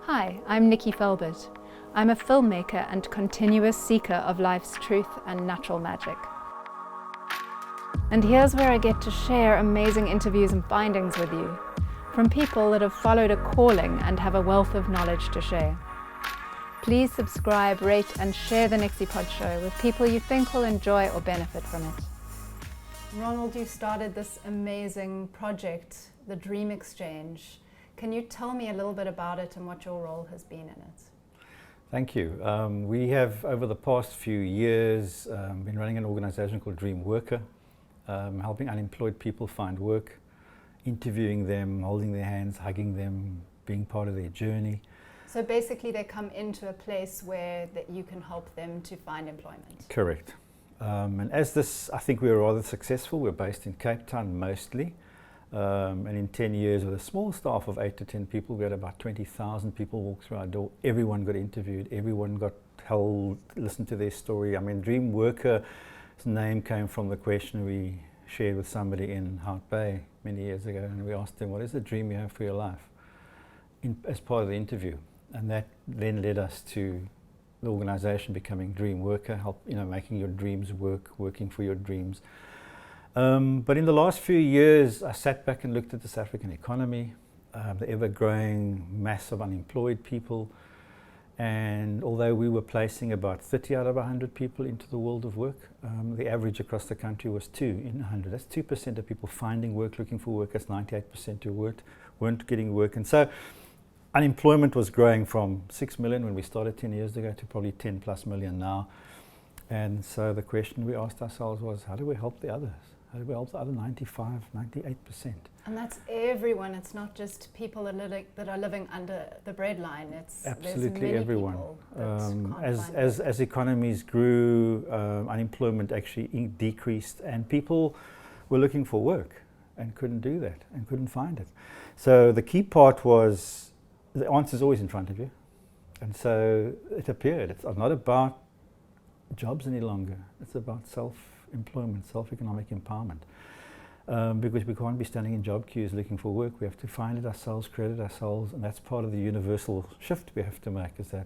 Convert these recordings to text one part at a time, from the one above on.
Hi, I'm Nikki Felbert. I'm a filmmaker and continuous seeker of life's truth and natural magic. And here's where I get to share amazing interviews and findings with you, from people that have followed a calling and have a wealth of knowledge to share. Please subscribe, rate and share the NixyPod show with people you think will enjoy or benefit from it. Ronald, you started this amazing project, the Dream Exchange. Can you tell me a little bit about it and what your role has been in it? Thank you. We have, over the past few years, been running an organization called Dream Worker, helping unemployed people find work, interviewing them, holding their hands, hugging them, being part of their journey. So basically they come into a place where that you can help them to find employment. Correct. And as this, I think we were rather successful. We're based in Cape Town mostly. And in 10 years, with a small staff of 8 to 10 people, we had about 20,000 people walk through our door. Everyone got interviewed, everyone got held, listened to their story. I mean, Dream Worker's name came from the question we shared with somebody in Hout Bay many years ago, and we asked them, what is the dream you have for your life? As part of the interview. And that then led us to the organization becoming Dream Worker, making your dreams work, working for your dreams. But in the last few years, I sat back and looked at the South African economy, the ever-growing mass of unemployed people, and although we were placing about 30 out of 100 people into the world of work, the average across the country was 2 in 100. That's 2% of people finding work, looking for work. That's 98% who weren't getting work. And so unemployment was growing from 6 million when we started 10 years ago to probably 10 plus million now. And so the question we asked ourselves was, how do we help the others? How do we help the other 95, 98%? And that's everyone. It's not just people that are living under the breadline. It's absolutely everyone. As economies grew, unemployment actually decreased, and people were looking for work and couldn't do that and couldn't find it. So the key part was the answer is always in front of you, and so it appeared. It's not about jobs any longer. It's about self-employment, self-economic empowerment. Because we can't be standing in job queues looking for work. We have to find it ourselves, create it ourselves, and that's part of the universal shift we have to make, is that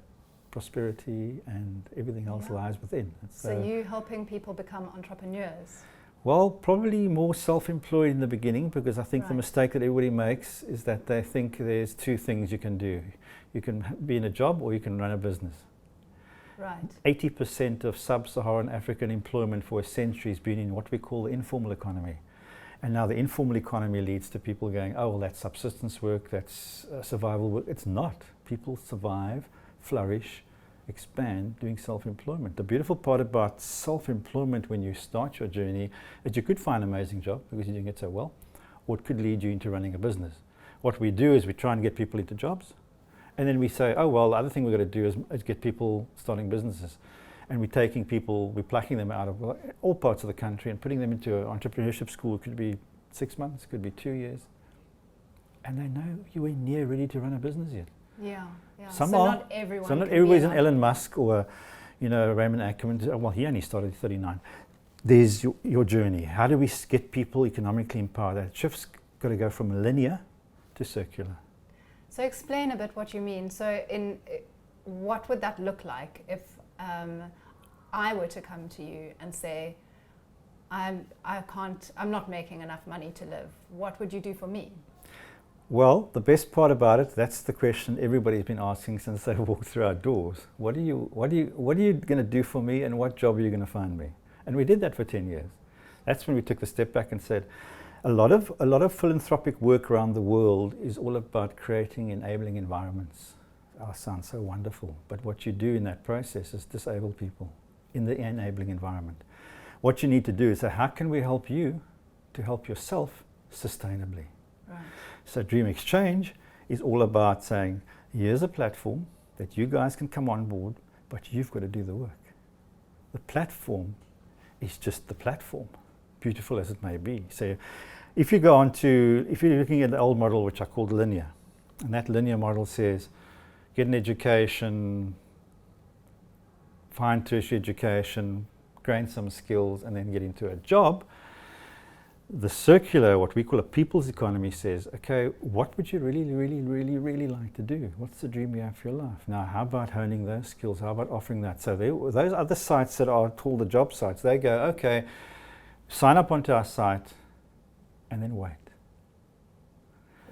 prosperity and everything else lies within. So you helping people become entrepreneurs? Well, probably more self-employed in the beginning, because I think the mistake that everybody makes is that they think there's two things you can do. You can be in a job or you can run a business. Right. 80% of sub-Saharan African employment for a century has been in what we call the informal economy. And now the informal economy leads to people going, oh, well, that's subsistence work, that's survival work. It's not. People survive, flourish, expand doing self-employment. The beautiful part about self-employment when you start your journey is you could find an amazing job because you're doing it so well, or it could lead you into running a business. What we do is we try and get people into jobs, and then we say, oh, well, the other thing we've got to do is get people starting businesses. And we're taking people, we're plucking them out of all parts of the country and putting them into an entrepreneurship school. It could be 6 months, it could be 2 years. And they know you ain't near ready to run a business yet. Yeah. Some so are. Not everyone. So not everybody's an Elon Musk or Raymond Ackerman. Well, he only started at 39. There's your journey. How do we get people economically empowered? That shift's got to go from linear to circular. So explain a bit what you mean. So what would that look like if I were to come to you and say, I'm not making enough money to live. What would you do for me? Well, the best part about it, that's the question everybody's been asking since they walked through our doors. What are you going to do for me, and what job are you going to find me? And we did that for 10 years. That's when we took the step back and said, a lot of philanthropic work around the world is all about creating enabling environments. Oh, sounds so wonderful. But what you do in that process is disable people in the enabling environment. What you need to do is say, how can we help you to help yourself sustainably? Right. So Dream Exchange is all about saying, here's a platform that you guys can come on board, but you've got to do the work. The platform is just the platform, beautiful as it may be. So if you're looking at the old model, which I called linear, and that linear model says, get an education, find tertiary education, gain some skills, and then get into a job. The circular, what we call a people's economy, says, okay, what would you really, really, really, really like to do? What's the dream you have for your life? Now, how about honing those skills? How about offering that? So those other sites that are called the job sites, they go, okay, sign up onto our site and then wait.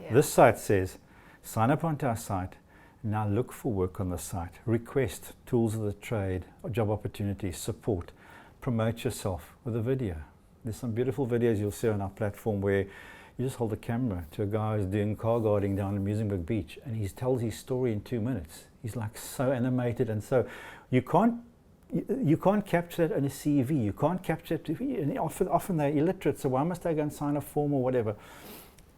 Yeah. This site says, sign up onto our site, now look for work on the site, request tools of the trade, job opportunities, support, promote yourself with a video. There's some beautiful videos you'll see on our platform where you just hold a camera to a guy who's doing car guarding down in Muizenberg Beach, and he tells his story in 2 minutes. He's like so animated, and so you can't capture it in a CV. You can't capture it. And often they're illiterate, so why must they go and sign a form or whatever?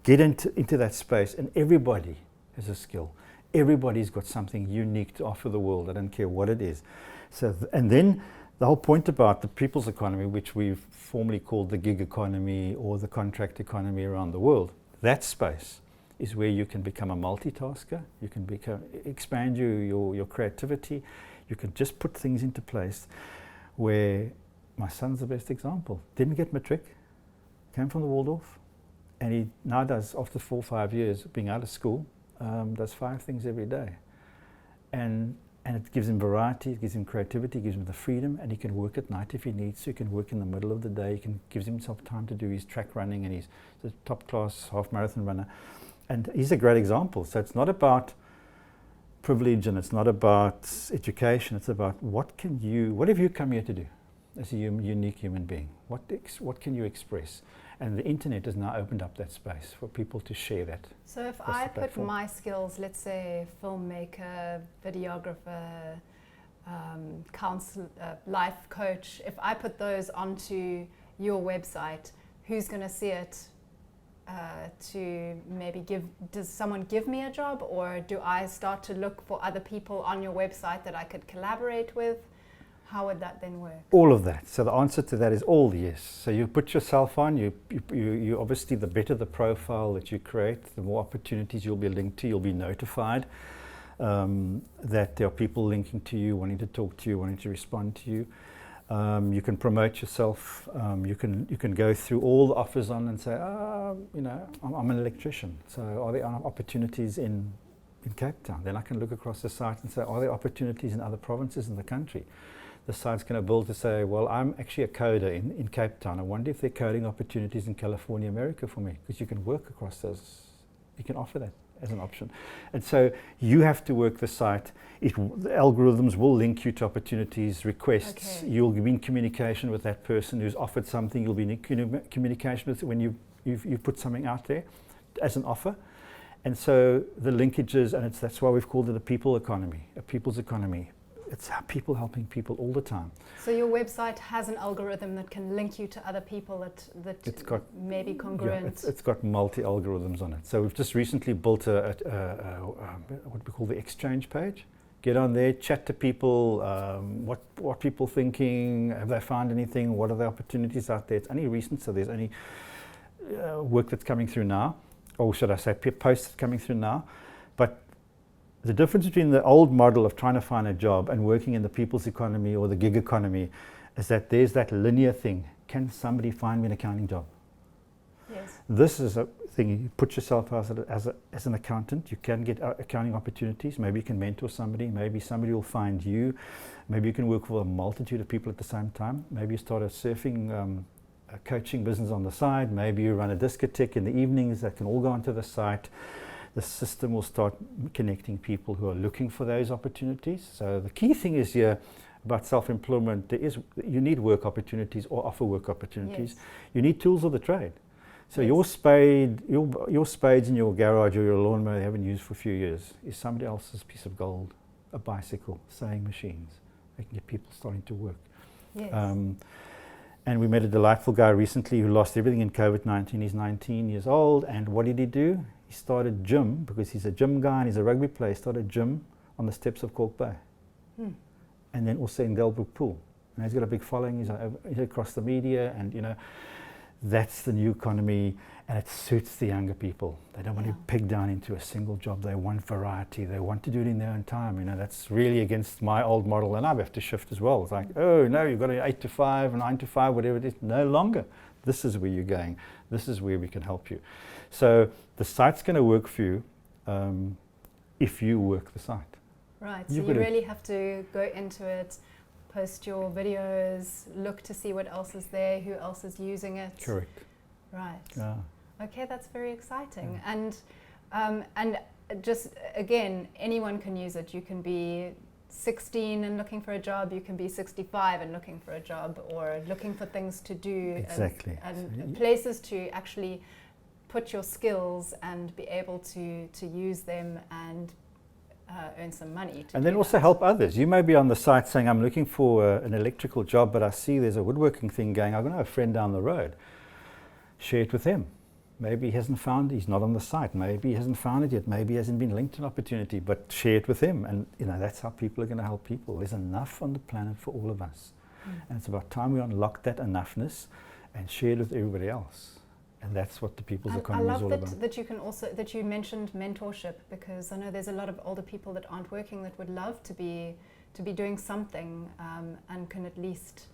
Get into that space, and everybody has a skill. Everybody's got something unique to offer the world. I don't care what it is. So, and then the whole point about the people's economy, which we've formerly called the gig economy or the contract economy around the world, that space is where you can become a multitasker. You can expand your creativity. You can just put things into place. Where my son's the best example. Didn't get matric, came from the Waldorf, and he now does, after 4 or 5 years being out of school, does 5 things every day. And it gives him variety, it gives him creativity, it gives him the freedom, and he can work at night if he needs to. He can work in the middle of the day. Gives himself time to do his track running, and he's a top-class half-marathon runner. And he's a great example. So it's not about privilege, and it's not about education. It's about what have you come here to do as a unique human being? What can you express? And the internet has now opened up that space for people to share that. So if I put my skills, let's say filmmaker, videographer, life coach, if I put those onto your website, who's going to see it to maybe does someone give me a job, or do I start to look for other people on your website that I could collaborate with? How would that then work? All of that. So the answer to that is all yes. So you put yourself on, you obviously, the better the profile that you create, the more opportunities you'll be linked to. You'll be notified that there are people linking to you, wanting to talk to you, wanting to respond to you. You can promote yourself. You can go through all the offers on and say, I'm an electrician. So are there opportunities in Cape Town? Then I can look across the site and say, are there opportunities in other provinces in the country? The site's going to build to say, well, I'm actually a coder in Cape Town. I wonder if there are coding opportunities in California, America for me, because you can work across those. You can offer that as an option. And so you have to work the site. The algorithms will link you to opportunities, requests. Okay. You'll be in communication with that person who's offered something. You'll be in communication with when you put something out there as an offer. And so the linkages, and that's why we've called it a people economy, a people's economy. It's people helping people all the time. So your website has an algorithm that can link you to other people that may be congruent. Yeah, it's got multi-algorithms on it. So we've just recently built what we call the exchange page. Get on there, chat to people, what people thinking, have they found anything, what are the opportunities out there. It's only recent, so there's only work that's coming through now, or should I say posts coming through now. But the difference between the old model of trying to find a job and working in the people's economy or the gig economy is that there's that linear thing. Can somebody find me an accounting job? Yes. This is a thing. You put yourself as an accountant. You can get accounting opportunities. Maybe you can mentor somebody. Maybe somebody will find you. Maybe you can work with a multitude of people at the same time. Maybe you start a surfing a coaching business on the side. Maybe you run a discotheque in the evenings that can all go onto the site. The system will start connecting people who are looking for those opportunities. So the key thing is here about self-employment, you need work opportunities or offer work opportunities. Yes. You need tools of the trade. So yes. your spades in your garage or your lawnmower you haven't used for a few years is somebody else's piece of gold, a bicycle, sewing machines. They can get people starting to work. Yes. And we met a delightful guy recently who lost everything in COVID-19. He's 19 years old, and what did he do? He started gym, because he's a gym guy and he's a rugby player. He started gym on the steps of Cork Bay. And then also in Delbrook Pool. And he's got a big following. He's across the media, and That's the new economy, and it suits the younger people. They don't want to be pegged down into a single job. They want variety. They want to do it in their own time. You know, that's really against my old model, and I have to shift as well. It's like, oh no, you've got an 8 to 5, 9 to 5, whatever it is. No longer. This is where you're going. This is where we can help you. So the site's going to work for you if you work the site. Right. So you really have to go into it, post your videos, look to see what else is there, who else is using it. Correct. Right. Yeah. Okay, that's very exciting. And just again, anyone can use it. You can be 16 and looking for a job. You can be 65 and looking for a job, or looking for things to do. Exactly. And places to actually put your skills and be able to use them and earn some money. And then also help others. You may be on the site saying, I'm looking for an electrical job, but I see there's a woodworking thing going. I've got a friend down the road. Share it with him. Maybe he hasn't found, he's not on the site. Maybe he hasn't found it yet. Maybe he hasn't been linked to an opportunity, but share it with him. And you know, that's how people are going to help people. There's enough on the planet for all of us. And it's about time we unlock that enoughness and share it with everybody else. And that's what the people's economy is all about. I love that you can also, that you mentioned mentorship, because I know there's a lot of older people that aren't working that would love to be doing something and can at least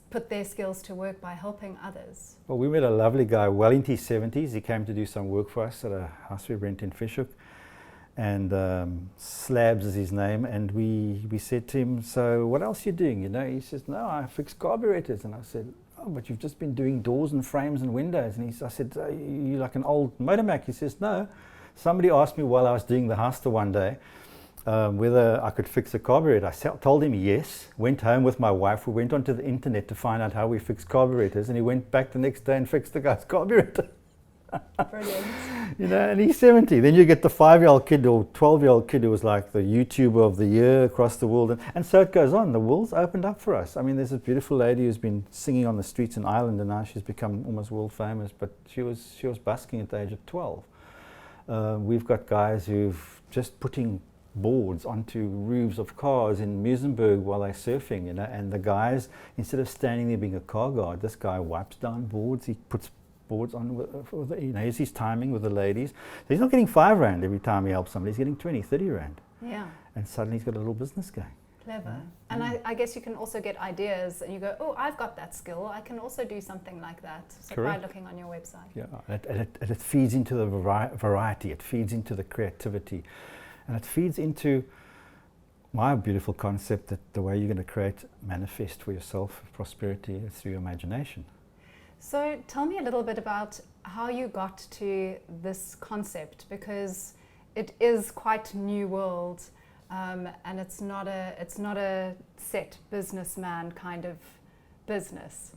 put their skills to work by helping others. Well, we met a lovely guy, well into his 70s. He came to do some work for us at a house we rent in Fishhook, and Slabs is his name. And we said to him, so what else are you doing? You know, he says, no, I fix carburetors. And I said, oh, but you've just been doing doors and frames and windows. And I said, you like an old motor mech? He says, no. Somebody asked me while I was doing the house one day whether I could fix a carburetor. I told him yes, went home with my wife. We went onto the internet to find out how we fix carburetors, and he went back the next day and fixed the guy's carburetor. Brilliant. You know, and he's 70. Then you get the 5-year-old kid or 12-year-old kid who was like the YouTuber of the year across the world. And so it goes on. The world's opened up for us. I mean, there's a beautiful lady who's been singing on the streets in Ireland, and now she's become almost world famous, but she was busking at the age of 12. We've got guys who've just putting boards onto roofs of cars in Muizenberg while they're surfing, you know, and the guys, instead of standing there being a car guard, this guy wipes down boards, he puts boards on, you know, he's his timing with the ladies. So he's not getting 5 rand every time he helps somebody, he's getting 20, 30 rand. Yeah. And suddenly he's got a little business going. Clever. And I guess you can also get ideas and you go, oh, I've got that skill, I can also do something like that. So by looking on your website. Yeah, and it feeds into the variety, it feeds into the creativity. And it feeds into my beautiful concept that the way you're going to create, manifest for yourself prosperity is through your imagination. So tell me a little bit about how you got to this concept, because it is quite new world, and it's not a set businessman kind of business.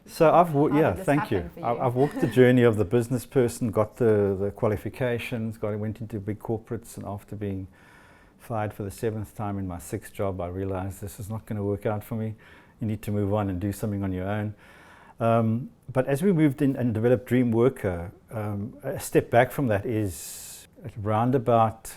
So I've walked the journey of the business person, got the qualifications, went into big corporates, and after being fired for the 7th time in my 6th job, I realized this is not going to work out for me. You need to move on and do something on your own. But as we moved in and developed Dream Worker, a step back from that is around about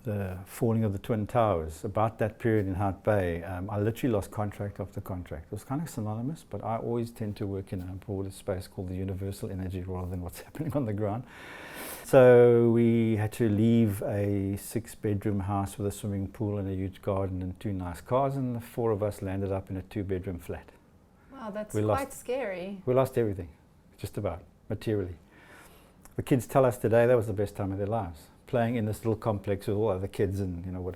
the falling of the Twin Towers, about that period in Hout Bay. I literally lost contract after contract. It was kind of synonymous, but I always tend to work in a broader space called the universal energy rather than what's happening on the ground. So we had to leave a 6-bedroom house with a swimming pool and a huge garden and 2 nice cars, and the 4 of us landed up in a 2-bedroom flat. Wow, that's quite scary. We lost everything, just about, materially. The kids tell us today that was the best time of their lives, playing in this little complex with all other kids and you know what.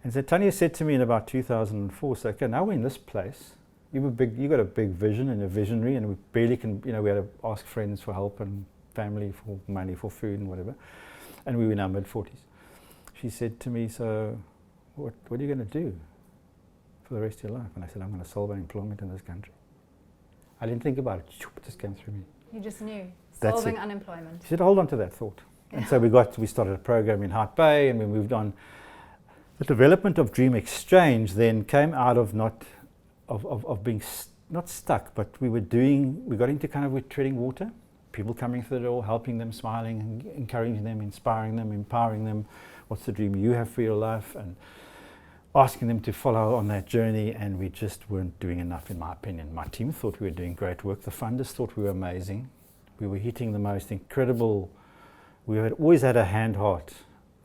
And so Tanya said to me in about 2004, so okay, now we're in this place, you got a big vision and a visionary, and we barely can, you know, we had to ask friends for help and family for money for food and whatever, and we were in our mid-40s. She said to me, so what are you going to do for the rest of your life? And I said, I'm going to solve unemployment in this country. I didn't think about it, it just came through me. You just knew, solving unemployment. She said, hold on to that thought. Yeah. And so we started a program in Hout Bay, and we moved on. The development of Dream Exchange then came out of being not stuck, but we got into kind of with treading water, people coming through the door, helping them, smiling, encouraging them, inspiring them, empowering them. What's the dream you have for your life? And asking them to follow on that journey, and we just weren't doing enough, in my opinion. My team thought we were doing great work. The funders thought we were amazing. We were hitting the most incredible. We had always had a hand-heart.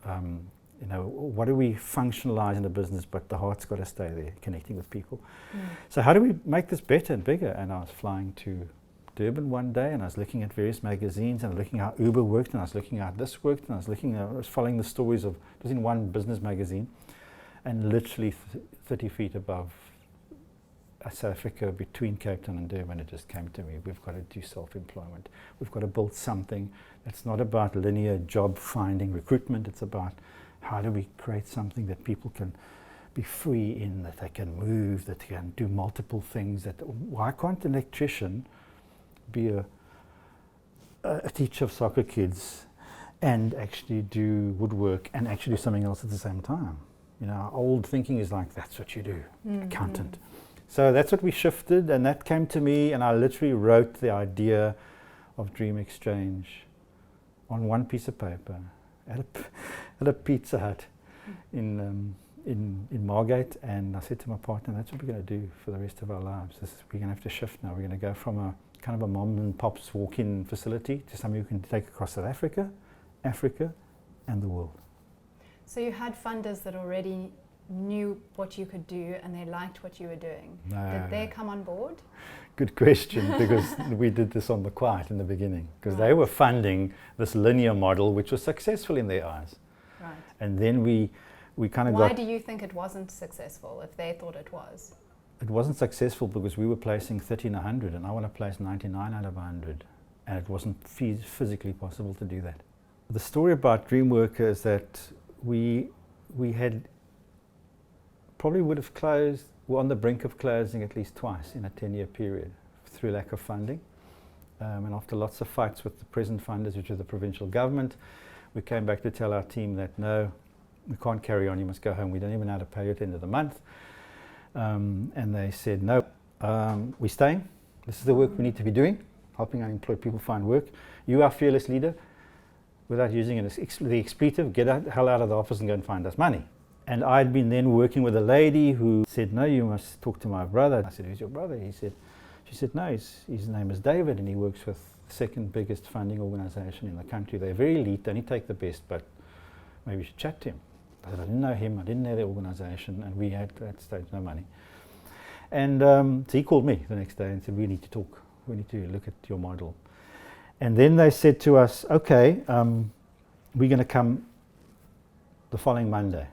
You know, what do we functionalize in a business, but the heart's got to stay there, connecting with people. So how do we make this better and bigger? And I was flying to Durban one day, and I was looking at various magazines, and looking how Uber worked, and I was looking how this worked, and I was following the stories of, it was in one business magazine, and literally 30 feet above South Africa, between Cape Town and Durban, it just came to me, we've got to do self-employment. We've got to build something that's not about linear job finding recruitment, it's about how do we create something that people can be free in, that they can move, that they can do multiple things. That why can't an electrician be a teacher of soccer kids and actually do woodwork and actually do something else at the same time? You know, our old thinking is like, that's what you do, accountant. So that's what we shifted, and that came to me, and I literally wrote the idea of Dream Exchange on one piece of paper at a Pizza Hut in Margate, and I said to my partner, that's what we're going to do for the rest of our lives. We're going to have to shift now. We're going to go from a kind of a mom and pop's walk-in facility to something we can take across South Africa, Africa, and the world. So you had funders that already knew what you could do and they liked what you were doing. No. Did they come on board? Good question, because we did this on the quiet in the beginning, because they were funding this linear model, which was successful in their eyes. Right. And then we kind of Why do you think it wasn't successful if they thought it was? It wasn't successful because we were placing 30 in 100, and I want to place 99 out of 100, and it wasn't physically possible to do that. The story about Dreamworker is that we had probably would have closed, were on the brink of closing at least twice in a 10-year period through lack of funding. And after lots of fights with the present funders, which are the provincial government, we came back to tell our team that no, we can't carry on, you must go home, we don't even know how to pay you at the end of the month. And they said, no, we're staying, this is the work we need to be doing, helping our employed people find work. You are fearless leader, without using the expletive, get the hell out of the office and go and find us money. And I'd been then working with a lady who said, no, you must talk to my brother. I said, who's your brother? She said, no, his name is David, and he works with the second biggest funding organisation in the country. They're very elite, they only take the best, but maybe you should chat to him. I said, I didn't know him, I didn't know the organisation, and we had at that stage no money. And so he called me the next day and said, we need to talk, we need to look at your model. And then they said to us, okay, we're going to come the following Monday.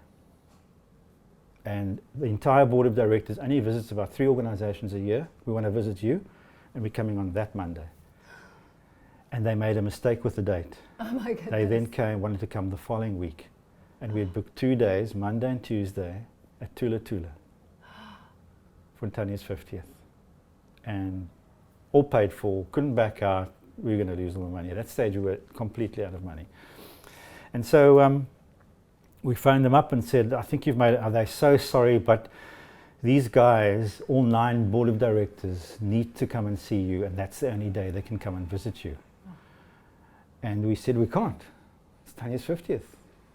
And the entire board of directors only visits about 3 organisations a year. We want to visit you, and we're coming on that Monday. And they made a mistake with the date. Oh my goodness. They then wanted to come the following week. And we had booked 2 days, Monday and Tuesday, at Tula Tula for Tanya's 50th. And all paid for, couldn't back out, we were going to lose all the money. At that stage we were completely out of money. And so we phoned them up and said, I think you've made it, are they so sorry, but these guys, all 9 board of directors, need to come and see you, and that's the only day they can come and visit you. And we said, we can't. It's Tanya's 50th.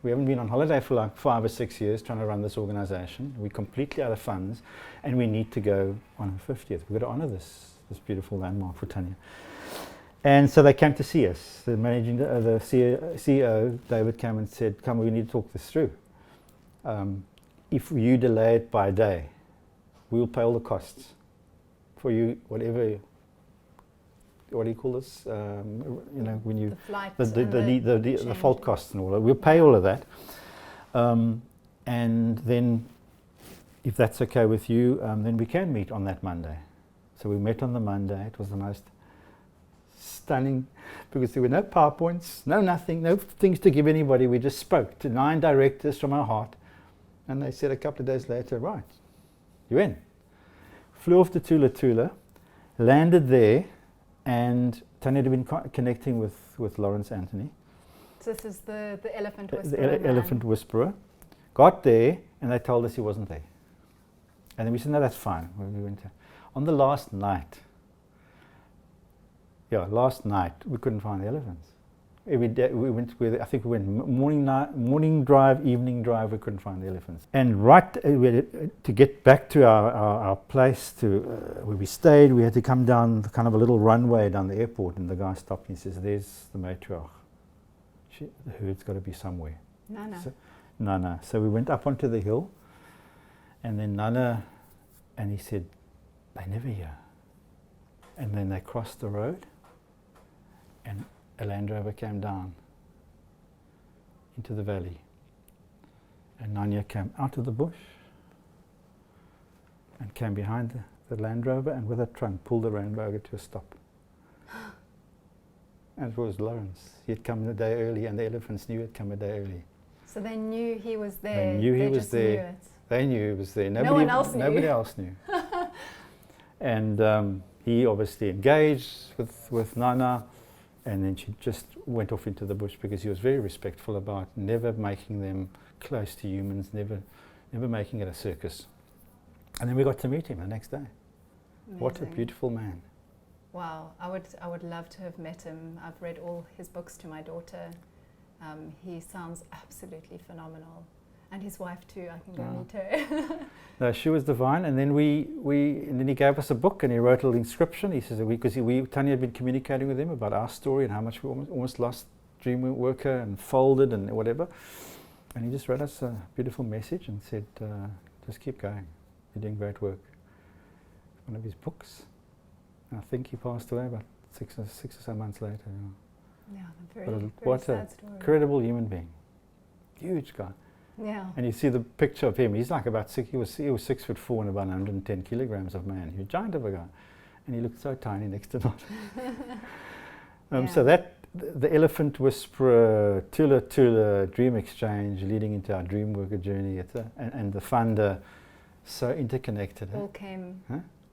We haven't been on holiday for like 5 or 6 years trying to run this organisation. We're completely out of funds, and we need to go on her 50th. We've got to honour this beautiful landmark for Tanya. And so they came to see us. The CEO, David, came and said, come, we need to talk this through. If you delay it by a day, we'll pay all the costs for you, whatever, what do you call this? You know, when you, the fault costs and all that. We'll pay all of that. And then, if that's okay with you, then we can meet on that Monday. So we met on the Monday. It was the most stunning, because there were no PowerPoints, no nothing, no things to give anybody. We just spoke to 9 directors from our heart, and they said a couple of days later, right, you're in. Flew off to Tula Tula, landed there, and Tanya had been connecting with Lawrence Anthony. So this is the elephant whisperer. The elephant whisperer. Got there, and they told us he wasn't there. And then we said, no, that's fine. We went on the last night, we couldn't find the elephants. Every day we went with, I think we went morning drive, evening drive, we couldn't find the elephants. And to get back to our place where we stayed, we had to come down kind of a little runway down the airport, and the guy stopped me and says, there's the matriarch. The herd's got to be somewhere. Nana. So we went up onto the hill, and then Nana, and he said, they never here. And then they crossed the road, and a Land Rover came down into the valley, and Nanya came out of the bush and came behind the Land Rover, and with a trunk pulled the Land Rover to a stop. And it was Lawrence. He had come a day early, and the elephants knew he'd come a day early. So they knew he was there. They knew he was there. Knew it. They knew he was there. Nobody else knew. Nobody else knew. And he obviously engaged with Nana, and then she just went off into the bush, because he was very respectful about never making them close to humans, never making it a circus. And then we got to meet him the next day. Amazing. What a beautiful man. Wow, I would love to have met him. I've read all his books to my daughter. He sounds absolutely phenomenal. And his wife too, I can go meet her. No, she was divine. And then and then he gave us a book, and he wrote a little inscription. He says, because Tanya had been communicating with him about our story and how much we almost lost dream worker and folded and whatever. And he just wrote us a beautiful message and said, just keep going. You're doing great work. One of his books. And I think he passed away about six or so months later. Yeah, very what sad a story. incredible human being. Huge guy. Yeah. And you see the picture of him. He's like about he was 6'4" and about 110 kilograms of man. He's a giant of a guy, and he looked so tiny next to Nana. So the elephant whisperer, Tula Tula, dream exchange, leading into our dream worker journey, and the funder, so interconnected. All came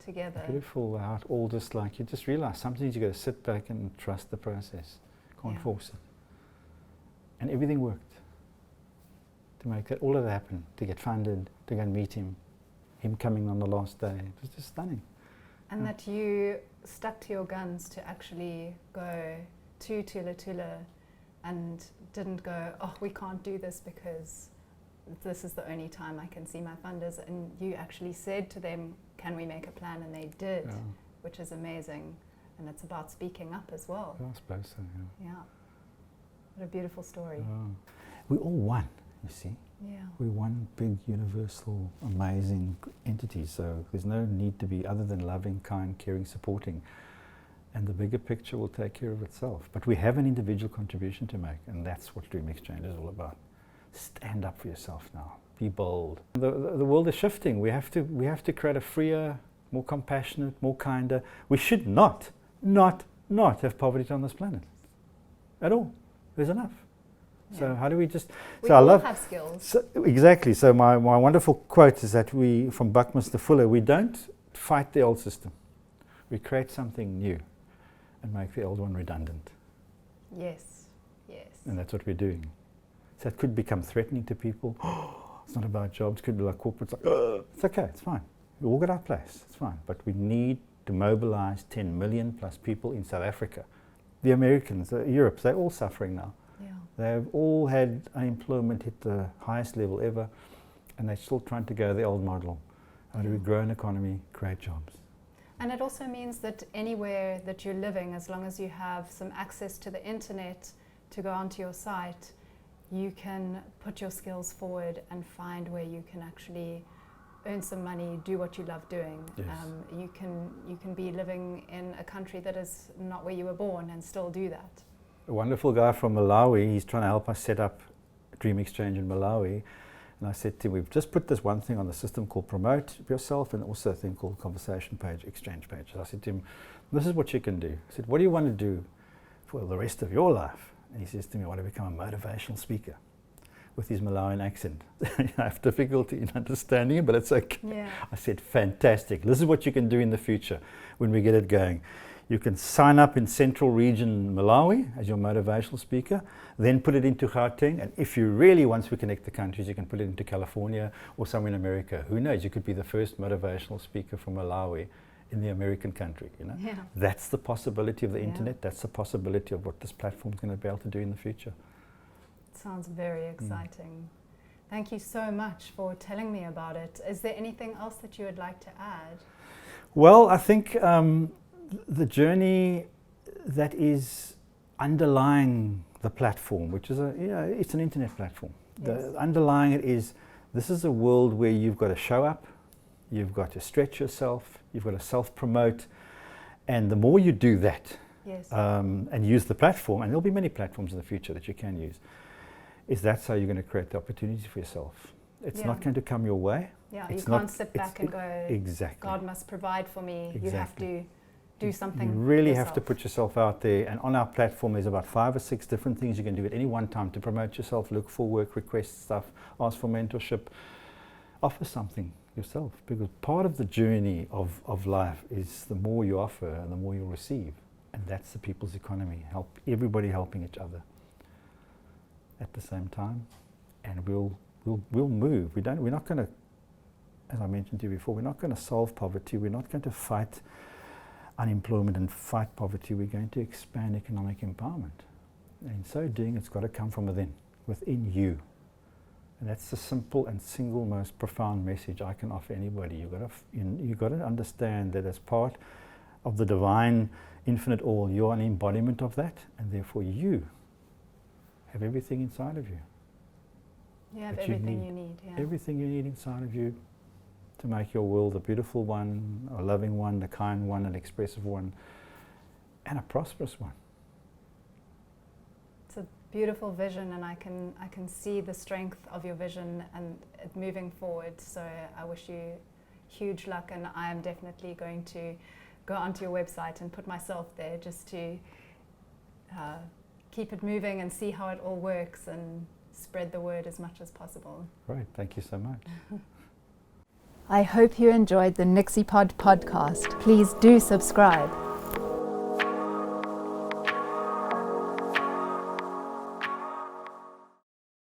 together. Beautiful. How it all just like you just realize sometimes you got to sit back and trust the process. Can't force it. And everything worked. To make all of that happen, to get funded, to go and meet him coming on the last day. It was just stunning. And that you stuck to your guns to actually go to Tula Tula and didn't go, oh, we can't do this because this is the only time I can see my funders. And you actually said to them, can we make a plan? And they did, which is amazing. And it's about speaking up as well. I suppose so, yeah. What a beautiful story. We all won. You see, we're one big, universal, amazing entity. So there's no need to be other than loving, kind, caring, supporting, and the bigger picture will take care of itself. But we have an individual contribution to make, and that's what Dream Exchange is all about. Stand up for yourself now. Be bold. The world is shifting. We have to create a freer, more compassionate, more kinder. We should not have poverty on this planet at all. There's enough. So how do we just... We all have skills. So, exactly. So my wonderful quote is that from Buckminster Fuller, we don't fight the old system. We create something new and make the old one redundant. Yes, yes. And that's what we're doing. So it could become threatening to people. It's not about jobs. It could be like corporates. Like, it's okay. It's fine. We all got our place. It's fine. But we need to mobilize 10 million plus people in South Africa. The Americans, Europe, they're all suffering now. They've all had unemployment hit the highest level ever, and they're still trying to go the old model. How do we grow an economy, create jobs? And it also means that anywhere that you're living, as long as you have some access to the internet to go onto your site, you can put your skills forward and find where you can actually earn some money, do what you love doing. Yes. You can be living in a country that is not where you were born and still do that. A wonderful guy from Malawi, he's trying to help us set up Dream Exchange in Malawi. And I said to him, we've just put this one thing on the system called Promote Yourself, and also a thing called Conversation Page, Exchange Page. I said to him, this is what you can do. I said, what do you want to do for the rest of your life? And he says to me, I want to become a motivational speaker, with his Malawian accent. I have difficulty in understanding it, but it's okay. Yeah. I said, fantastic. This is what you can do in the future when we get it going. You can sign up in Central Region Malawi as your motivational speaker, then put it into Gauteng, and if you really, once we connect the countries, you can put it into California or somewhere in America. Who knows? You could be the first motivational speaker from Malawi in the American country, Yeah. That's the possibility of the Yeah. internet. That's the possibility of what this platform is going to be able to do in the future. Sounds very exciting. Thank you so much for telling me about it. Is there anything else that you would like to add? Well, I think the journey that is underlying the platform, which is it's an internet platform. Yes. The underlying it is, this is a world where you've got to show up, you've got to stretch yourself, you've got to self-promote, and the more you do that, Yes. and use the platform, and there'll be many platforms in the future that you can use, that's how you're going to create the opportunity for yourself. It's not going to come your way. Yeah, it's you can't sit back and go, exactly. God must provide for me. Exactly. You have to do something. You really yourself. have to put yourself out there, and on our platform there's about 5 or 6 different things you can do at any one time to promote yourself, look for work, request stuff, ask for mentorship, offer something yourself, because part of the journey of life is the more you offer and the more you receive, and that's the people's economy, everybody helping each other at the same time, and we'll move. We're not going to, as I mentioned to you before, we're not going to solve poverty, we're not going to fight unemployment and fight poverty, we're going to expand economic empowerment. And in so doing, it's got to come from within you. And that's the simple and single most profound message I can offer anybody. You've got to understand that as part of the divine infinite all, you're an embodiment of that, and therefore you have everything inside of you. You have everything you need. Yeah. Everything you need inside of you to make your world a beautiful one, a loving one, a kind one, an expressive one, and a prosperous one. It's a beautiful vision, and I can see the strength of your vision and it moving forward. So I wish you huge luck, and I am definitely going to go onto your website and put myself there just to keep it moving and see how it all works and spread the word as much as possible. Great, thank you so much. I hope you enjoyed the NixyPod podcast. Please do subscribe.